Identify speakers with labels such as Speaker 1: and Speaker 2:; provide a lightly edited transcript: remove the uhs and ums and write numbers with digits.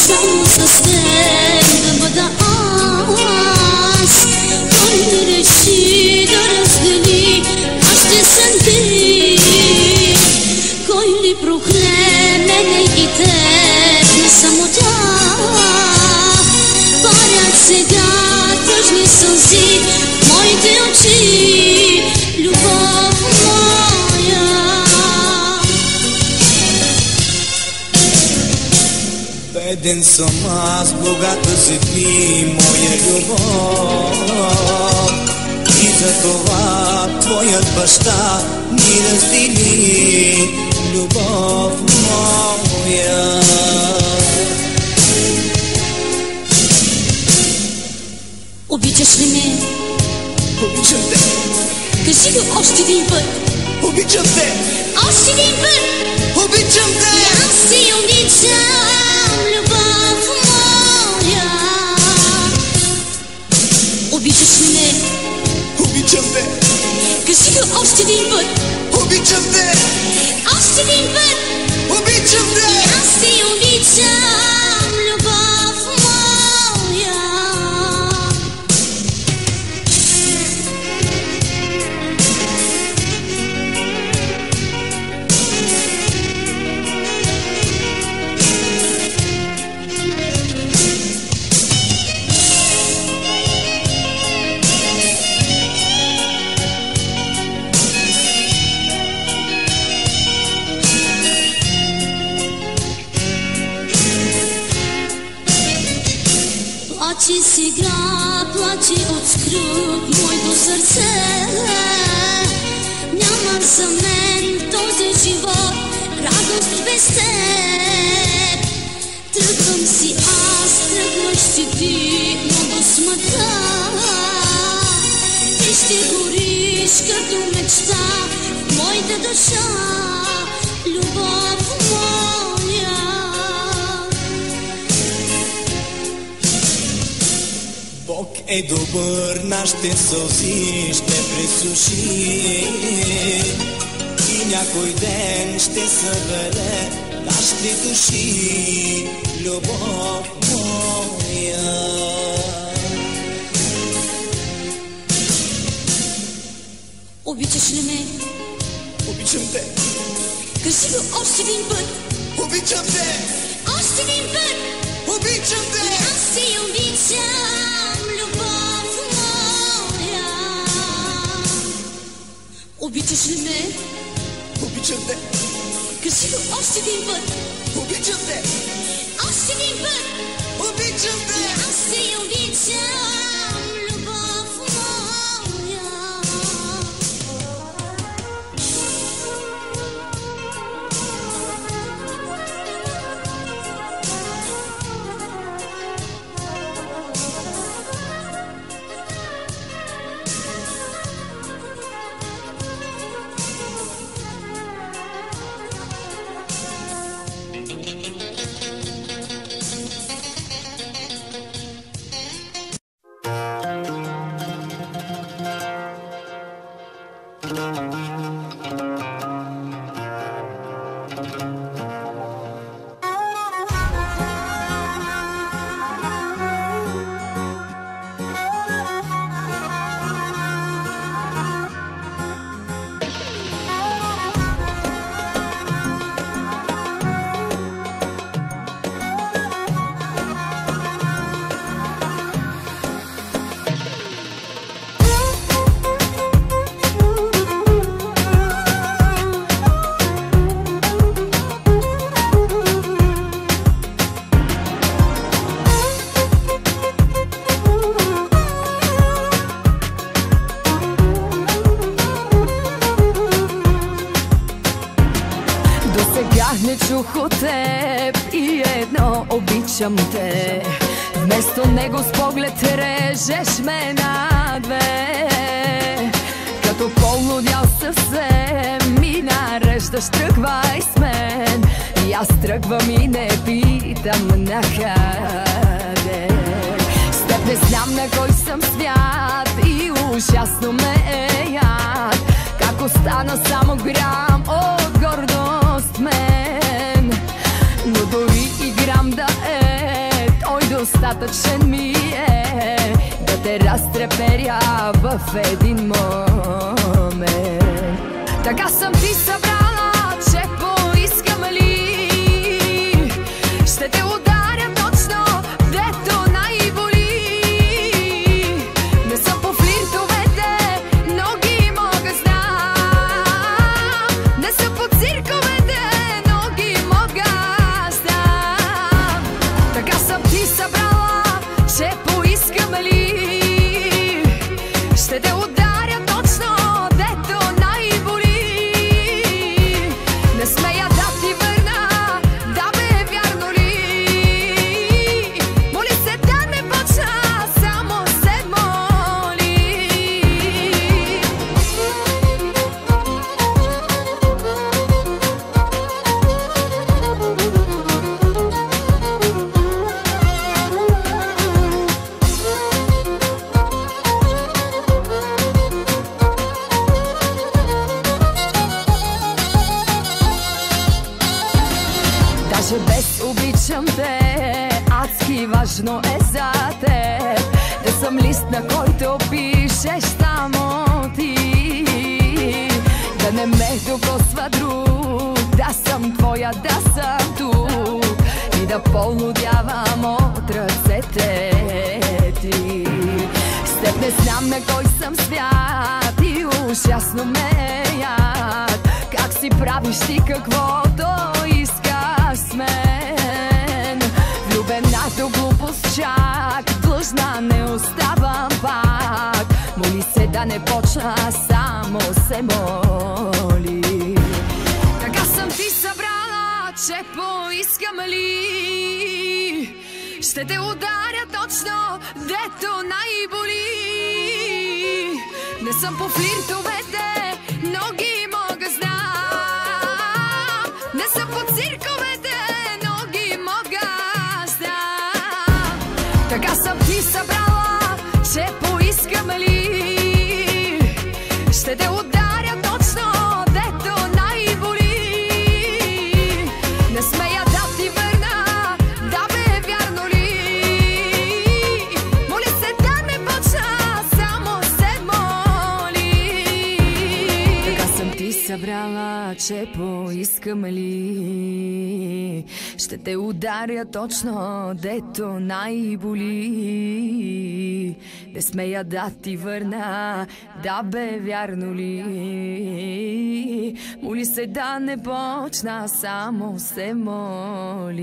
Speaker 1: Само с теб да бъда аз. Той не реши да раздели нашите съдби. Кой ли прокле мене и теб на самота? Парят сега тъжни сълзи в моите очи, любов моя.
Speaker 2: Беден съм аз, богата си ти, моя любов. И затова твоят баща ни раздели, любов моя.
Speaker 1: Обичаш ли ме?
Speaker 2: Обичам те.
Speaker 1: Кажи го още един път.
Speaker 2: Обичам те.
Speaker 1: Още един път.
Speaker 2: Обичам те.
Speaker 1: Аз си обичам, любов моя. Обичаш ли ме?
Speaker 2: Обичам те.
Speaker 1: Кажи го още един път.
Speaker 2: Обичам те.
Speaker 1: Още един път.
Speaker 2: Обичам те.
Speaker 1: Аз си обичам, любов моя. Плачи сега, плачи от скръб моето сърце. Няма за мен този живот радост без теб. Тръгвам си аз, тръгваш си ти, но до смъртта. Ти ще гориш като мечта в моята душа, любов моя.
Speaker 2: Бог е добър, нашите сълзи ще пресуши и някой ден ще събере нашите души, любов моя.
Speaker 1: Обичаш ли ме?
Speaker 2: Обичам те.
Speaker 1: Кажи го още един път.
Speaker 2: Обичам те.
Speaker 1: Още един път.
Speaker 2: Обичам те.
Speaker 1: Аз си обичам, любов моя. Обичаш ли ме?
Speaker 2: Обичам те.
Speaker 1: Кажи го още един път.
Speaker 2: Обичам те.
Speaker 1: Още един път.
Speaker 2: Обичам те.
Speaker 1: Аз си обичам, любов моя.
Speaker 3: Не чух от теб и едно обичам те. Вместо него с поглед режеш ме на две. Като полудял съвсем и нареждаш, тръгвай с мен. И аз тръгвам и не питам накъде. С теб не знам на кой съм свят и ужасно ме е яд. Как остана само грам от гордост мен. Но дори и грам да е достатъчен ми е да те разтреперя в един момент. Така съм ти събрала, че поискам ли ще те ударя точно, дето най-боли. Не съм по флиртовете, но ги мога знам. Не съм по цирковете, но ги мога знам. Така съм ти събрала, че поискам ли ще те ударя точно, дето най-боли. Не смея да ти върна, да бе, вярно ли? Моли се да не почна, само се моли. Даже без обичам те, адски важно е за теб да съм лист, на който пишеш само ти. Да не ме докосва друг, да съм твоя, да съм тук и да полудявам от ръцете ти. С теб не знам на кой съм свят и ужасно ме яд. Как си правиш ти каквото искаш с мен? Влюбена до глупост чак, длъжна не оставам пак. Моли се да не почна, само се моли. Така съм ти събрала, че поискам ли ще те ударя точно, дето най-боли. Не съм по флиртовете, но ги мога знам. Не съм по цирковете, но ги мога знам. Така съм ти събрала, че поискам ли ще те ударя точно, дето най-боли. Не смея да ти върна, да бе, вярно ли? Моли се да не почна, само се моли. Така съм ти събрала, че поискам ли ще те ударя точно, дето най-боли. Не смея да ти върна, да бе, вярно ли? Моли се да не почна, само се моли.